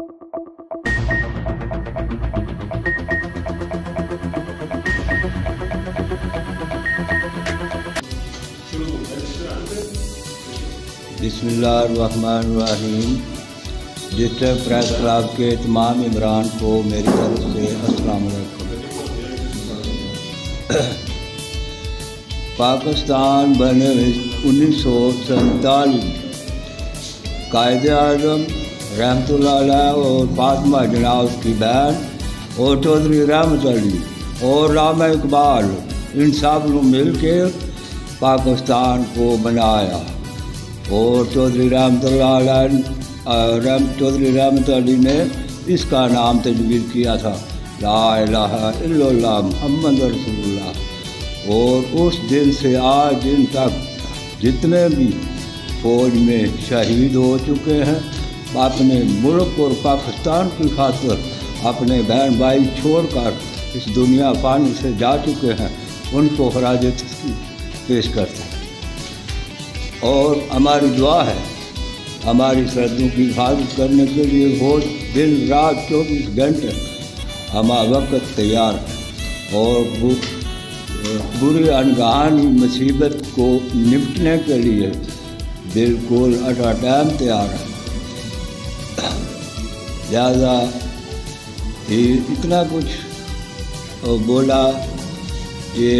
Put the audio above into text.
बिस्मिल्लाहिर्रहमानिर्रहीम। District press club के तमाम इमरान को मेरी तरफ से अस्सलाम वालेकुम। पाकिस्तान बने 1947। कायद-ए-आज़म रहमतुल्लाह अलैह और फातिमा जनाब की बहन और चौधरी रहमत अली और रामा इकबाल इन सब ने मिल के पाकिस्तान को बनाया। और चौधरी रहमत अली ने इसका नाम तजवीज़ किया था ला इलाहा इल्लल्लाह मुहम्मद रसूलुल्लाह। और उस दिन से आज दिन तक जितने भी फौज में शहीद हो चुके हैं, अपने मुल्क और पाकिस्तान की खातिर अपने बहन भाई छोड़कर इस दुनिया फानी से जा चुके हैं, उनको खराज पेश करते हैं। और हमारी दुआ है हमारी सरहदों की हिफाजत करने के लिए फौज दिन रात 24 घंटे हमारा वक्त तैयार है और बुरी अनगानी मुसीबत को निपटने के लिए बिल्कुल अटा टाइम तैयार है। लिहाजा इतना कुछ बोला ये